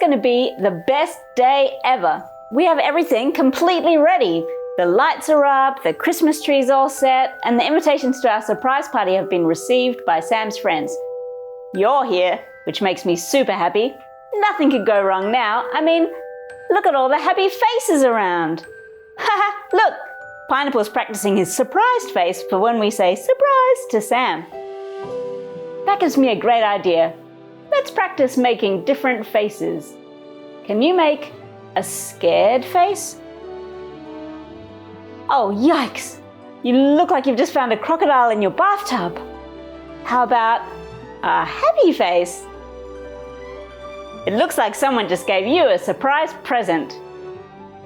going to be the best day ever. We have everything completely ready. The lights are up, the Christmas tree's all set, and the invitations to our surprise party have been received by Sam's friends. You're here, which makes me super happy. Nothing could go wrong now. I mean, look at all the happy faces around. Haha, look, Pineapple's practicing his surprised face for when we say surprise to Sam. That gives me a great idea. Let's practice making different faces. Can you make a scared face? Oh, yikes! You look like you've just found a crocodile in your bathtub. How about a happy face? It looks like someone just gave you a surprise present.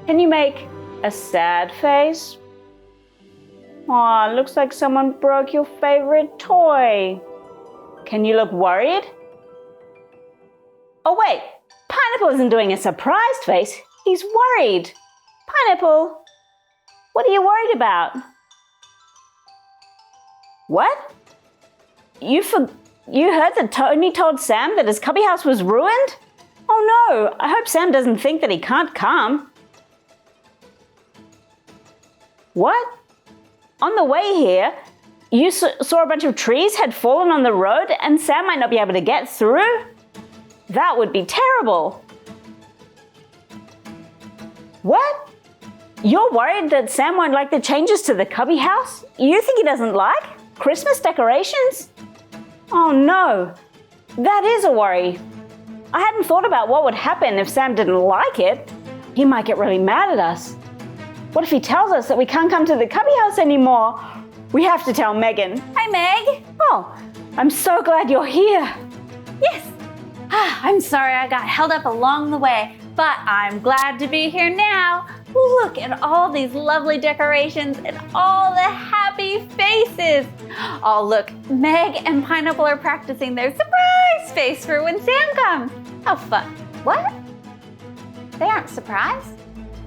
Can you make a sad face? Aw, looks like someone broke your favorite toy. Can you look worried? Oh wait, Pineapple isn't doing a surprised face, he's worried. Pineapple, what are you worried about? What? You heard that Tony told Sam that his cubby house was ruined? Oh no, I hope Sam doesn't think that he can't come. What? On the way here, you saw a bunch of trees had fallen on the road and Sam might not be able to get through? That would be terrible. What? You're worried that Sam won't like the changes to the cubby house? You think he doesn't like Christmas decorations? Oh no, that is a worry. I hadn't thought about what would happen if Sam didn't like it. He might get really mad at us. What if he tells us that we can't come to the cubby house anymore? We have to tell Megan. Hi, Meg. Oh, I'm so glad you're here. Yes. I'm sorry I got held up along the way, but I'm glad to be here now. Look at all these lovely decorations and all the happy faces. Oh, look, Meg and Pineapple are practicing their surprise face for when Sam comes. How fun. What? They aren't surprised?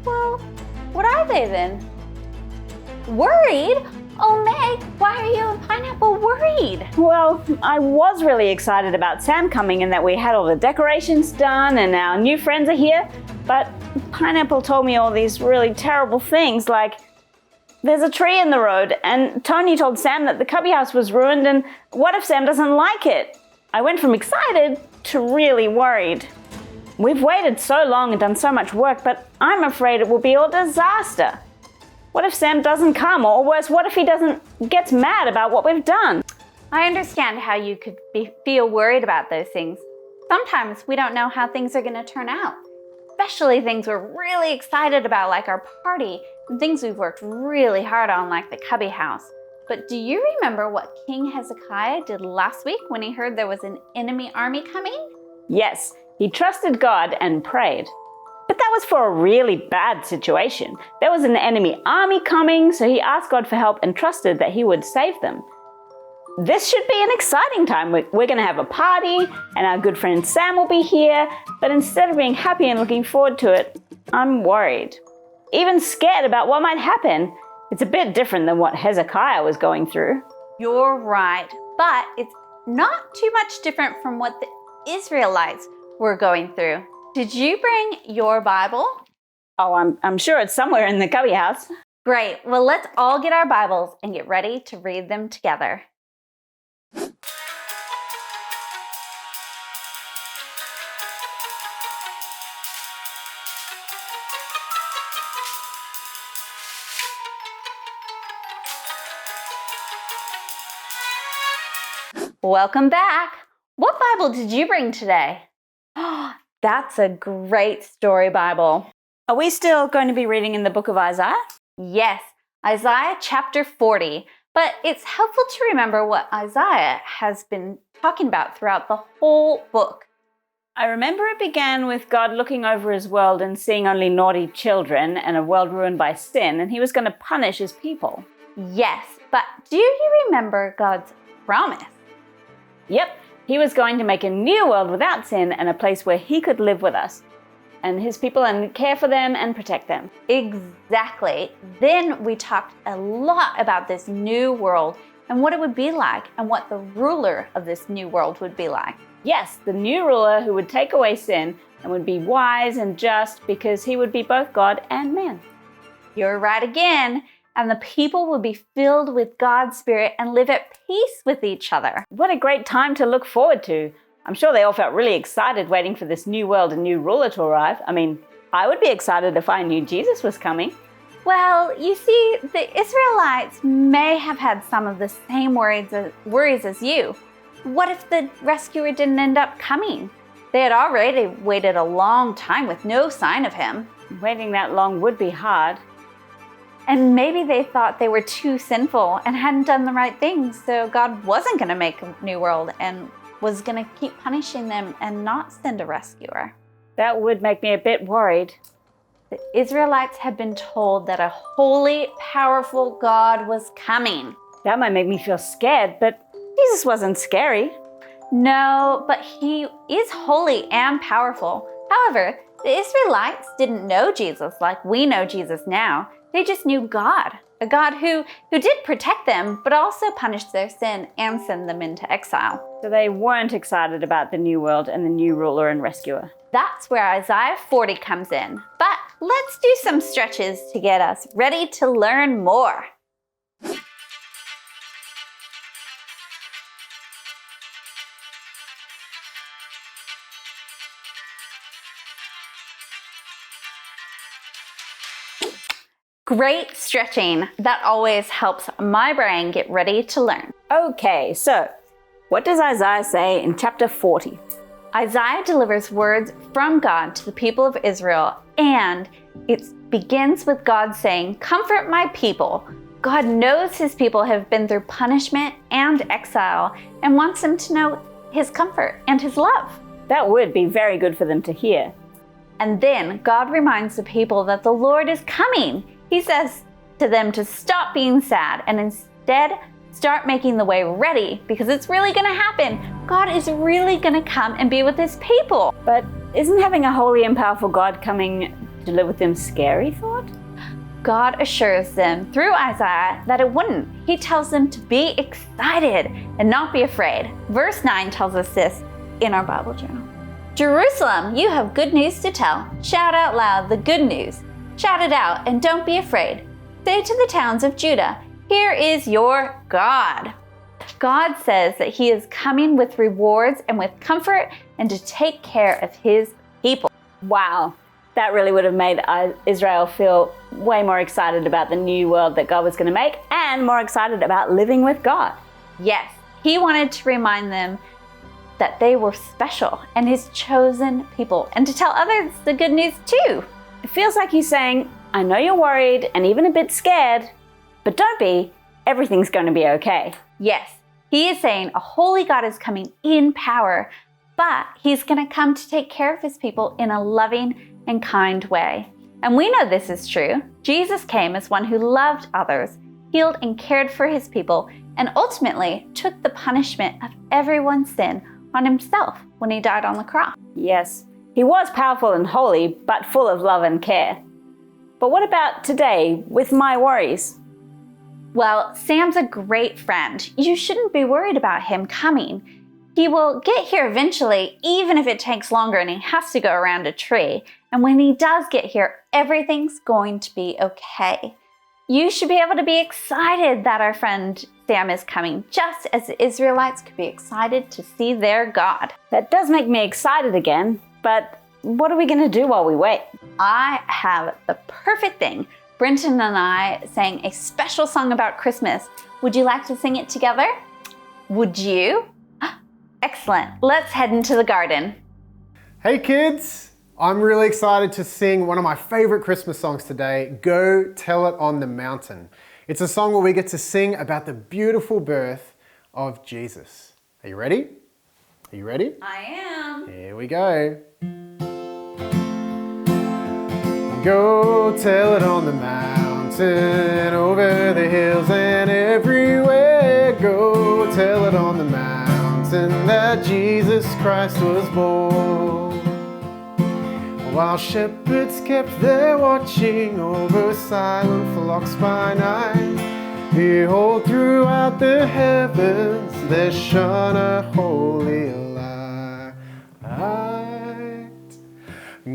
Well, what are they then? Worried? Oh, Meg, why are you and Pineapple worried? Well, I was really excited about Sam coming and that we had all the decorations done and our new friends are here, but Pineapple told me all these really terrible things like there's a tree in the road and Tony told Sam that the cubby house was ruined and what if Sam doesn't like it? I went from excited to really worried. We've waited so long and done so much work, but I'm afraid it will be a disaster. What if Sam doesn't come? Or worse, what if he gets mad about what we've done? I understand how you could feel worried about those things. Sometimes we don't know how things are going to turn out, especially things we're really excited about like our party and things we've worked really hard on like the cubby house. But do you remember what King Hezekiah did last week when he heard there was an enemy army coming? Yes, he trusted God and prayed. But that was for a really bad situation. There was an enemy army coming, so he asked God for help and trusted that he would save them. This should be an exciting time. We're going to have a party and our good friend Sam will be here, but instead of being happy and looking forward to it, I'm worried. Even scared about what might happen. It's a bit different than what Hezekiah was going through. You're right, but it's not too much different from what the Israelites were going through. Did you bring your Bible? Oh, I'm sure it's somewhere in the cubby house. Great. Well, let's all get our Bibles and get ready to read them together. Welcome back. What Bible did you bring today? That's a great story Bible. Are we still going to be reading in the book of Isaiah? Yes, Isaiah chapter 40. But it's helpful to remember what Isaiah has been talking about throughout the whole book. I remember it began with God looking over his world and seeing only naughty children and a world ruined by sin, and he was going to punish his people. Yes, but do you remember God's promise? Yep. He was going to make a new world without sin and a place where he could live with us and his people and care for them and protect them. Exactly. Then we talked a lot about this new world and what it would be like and what the ruler of this new world would be like. Yes, the new ruler who would take away sin and would be wise and just because he would be both God and man. You're right again. And the people would be filled with God's Spirit and live at peace with each other. What a great time to look forward to. I'm sure they all felt really excited waiting for this new world and new ruler to arrive. I mean, I would be excited if I knew Jesus was coming. Well, you see, the Israelites may have had some of the same worries as you. What if the rescuer didn't end up coming? They had already waited a long time with no sign of him. Waiting that long would be hard. And maybe they thought they were too sinful and hadn't done the right things, so God wasn't going to make a new world and was going to keep punishing them and not send a rescuer. That would make me a bit worried. The Israelites had been told that a holy, powerful God was coming. That might make me feel scared, but Jesus wasn't scary. No, but he is holy and powerful. However, the Israelites didn't know Jesus like we know Jesus now. They just knew God, a God who did protect them, but also punished their sin and send them into exile. So they weren't excited about the new world and the new ruler and rescuer. That's where Isaiah 40 comes in. But let's do some stretches to get us ready to learn more. Great stretching. That always helps my brain get ready to learn. Okay, so what does Isaiah say in chapter 40? Isaiah delivers words from God to the people of Israel, and it begins with God saying, "Comfort my people." God knows his people have been through punishment and exile and wants them to know his comfort and his love. That would be very good for them to hear. And then God reminds the people that the Lord is coming. He says to them to stop being sad and instead start making the way ready because it's really going to happen. God is really going to come and be with his people. But isn't having a holy and powerful God coming to live with them scary thought? God assures them through Isaiah that it wouldn't. He tells them to be excited and not be afraid. Verse 9 tells us this in our Bible journal. Jerusalem, you have good news to tell. Shout out loud the good news. Shout it out and don't be afraid. Say to the towns of Judah, here is your God. God says that he is coming with rewards and with comfort and to take care of his people. Wow, that really would have made Israel feel way more excited about the new world that God was going to make and more excited about living with God. Yes, he wanted to remind them that they were special and his chosen people and to tell others the good news too. It feels like he's saying, I know you're worried and even a bit scared, but don't be. Everything's going to be okay. Yes, he is saying a holy God is coming in power, but he's going to come to take care of his people in a loving and kind way. And we know this is true. Jesus came as one who loved others, healed and cared for his people, and ultimately took the punishment of everyone's sin on himself when he died on the cross. Yes, he was powerful and holy, but full of love and care. But what about today with my worries? Well, Sam's a great friend. You shouldn't be worried about him coming. He will get here eventually, even if it takes longer and he has to go around a tree. And when he does get here, everything's going to be okay. You should be able to be excited that our friend Sam is coming, just as the Israelites could be excited to see their God. That does make me excited again, but what are we going to do while we wait? I have the perfect thing. Brenton and I sang a special song about Christmas. Would you like to sing it together? Would you? Excellent. Let's head into the garden. Hey kids! I'm really excited to sing one of my favorite Christmas songs today, Go Tell It on the Mountain. It's a song where we get to sing about the beautiful birth of Jesus. Are you ready? Are you ready? I am. Here we go. Go tell it on the mountain, over the hills and everywhere. Go tell it on the mountain that Jesus Christ was born. While shepherds kept their watching over silent flocks by night, behold, throughout the heavens there shone a holy light.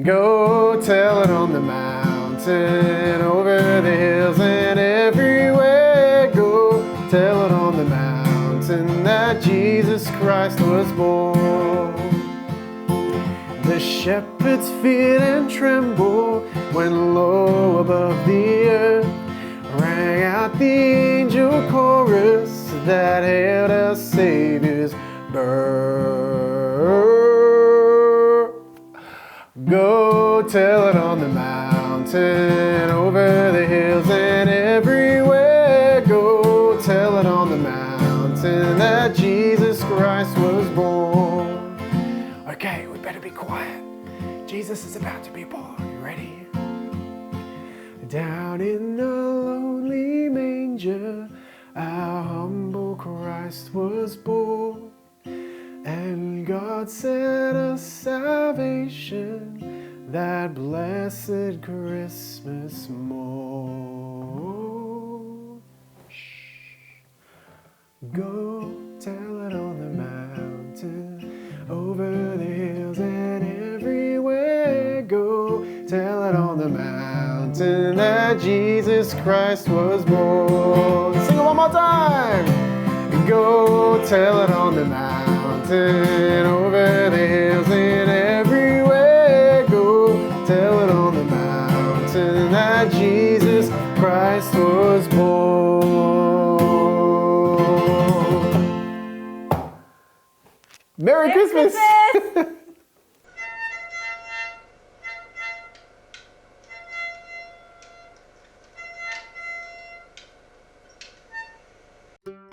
Go tell it on the mountain, over the hills and everywhere. Go tell it on the mountain that Jesus Christ was born. The shepherds feared and trembled when low above the earth rang out the angel chorus that hailed our Savior's birth. Go tell it on the mountain, over the hills and everywhere. Go tell it on the mountain that Jesus Christ was born. Okay, we better be quiet. Jesus is about to be born. You ready? Down in the lonely manger, our humble Christ was born. And God sent us salvation that blessed Christmas morn. Shh. Go tell it on the mountain, over the hills and everywhere. Go tell it on the mountain that Jesus Christ was born. Sing it one more time. Go tell it on the mountain, over the hills and everywhere. Go tell it on the mountain that Jesus Christ was born. Merry Christmas!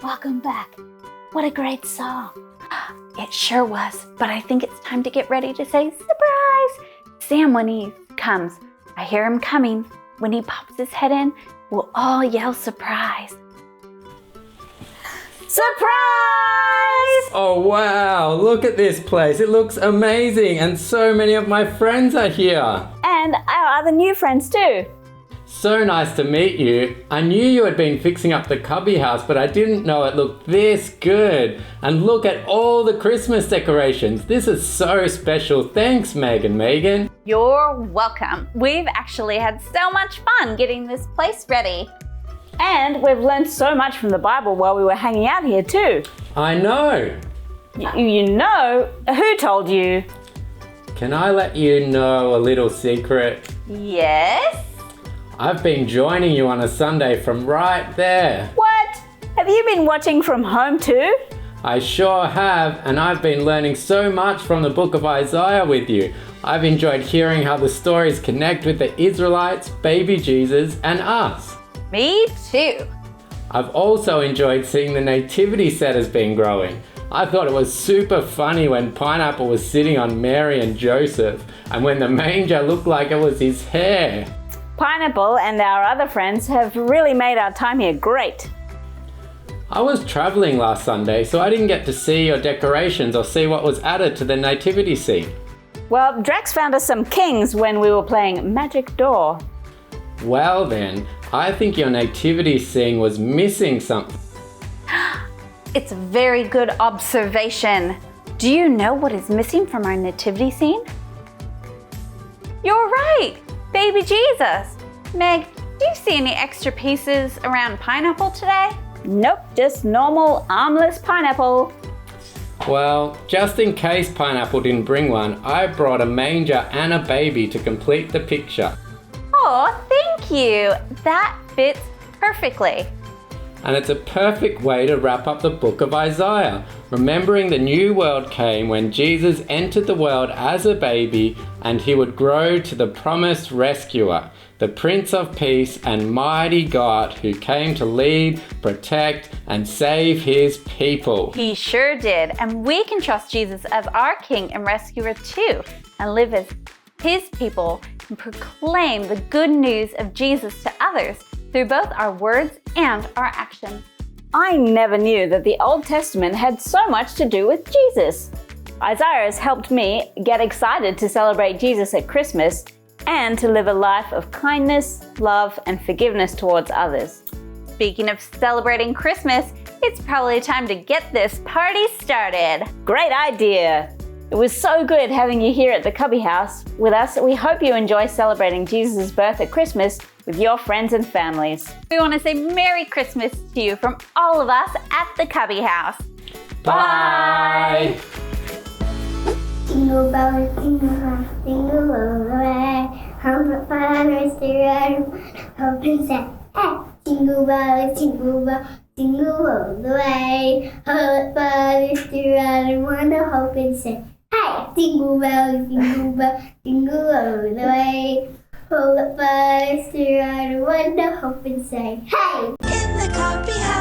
Welcome back. What a great song. It sure was, but I think it's time to get ready to say surprise. Sam, when he comes, I hear him coming. When he pops his head in, we'll all yell surprise. Surprise! Oh wow, look at this place. It looks amazing and so many of my friends are here. And our other new friends too. So nice to meet you. I knew you had been fixing up the Cubby house, but I didn't know it looked this good. And look at all the Christmas decorations. This is so special. Thanks, Meg and Megan. You're welcome. We've actually had so much fun getting this place ready. And we've learned so much from the Bible while we were hanging out here too. I know. You know, who told you? Can I let you know a little secret? Yes? I've been joining you on a Sunday from right there. What? Have you been watching from home too? I sure have, and I've been learning so much from the book of Isaiah with you. I've enjoyed hearing how the stories connect with the Israelites, baby Jesus, and us. Me too. I've also enjoyed seeing the nativity set has been growing. I thought it was super funny when Pineapple was sitting on Mary and Joseph, and when the manger looked like it was his hair. Pineapple and our other friends have really made our time here great. I was traveling last Sunday, so I didn't get to see your decorations or see what was added to the nativity scene. Well, Drax found us some kings when we were playing Magic Door. Well then, I think your nativity scene was missing something. It's a very good observation. Do you know what is missing from our nativity scene? You're right, baby Jesus. Meg, do you see any extra pieces around Pineapple today? Nope, just normal armless Pineapple. Well, just in case Pineapple didn't bring one, I brought a manger and a baby to complete the picture. Oh, thank you. That fits perfectly. And it's a perfect way to wrap up the book of Isaiah, remembering the new world came when Jesus entered the world as a baby and he would grow to the promised rescuer, the Prince of Peace and mighty God who came to lead, protect, and save his people. He sure did, and we can trust Jesus as our King and Rescuer too, and live as his people and proclaim the good news of Jesus to others through both our words and our actions. I never knew that the Old Testament had so much to do with Jesus. Isaiah has helped me get excited to celebrate Jesus at Christmas and to live a life of kindness, love, and forgiveness towards others. Speaking of celebrating Christmas, it's probably time to get this party started. Great idea! It was so good having you here at the Cubby House with us. We hope you enjoy celebrating Jesus' birth at Christmas with your friends and families. We want to say Merry Christmas to you from all of us at the Cubby House. Bye! Jingle bells, jingle all the way. Home for fathers to ride, hope and say, hey! Jingle bells, jingle all the way. Home for fathers to ride and wonder, hope and say, hey! Jingle bells, jingle all the way. Home for fathers to ride and wonder, hope and say, hey! In the coffee house.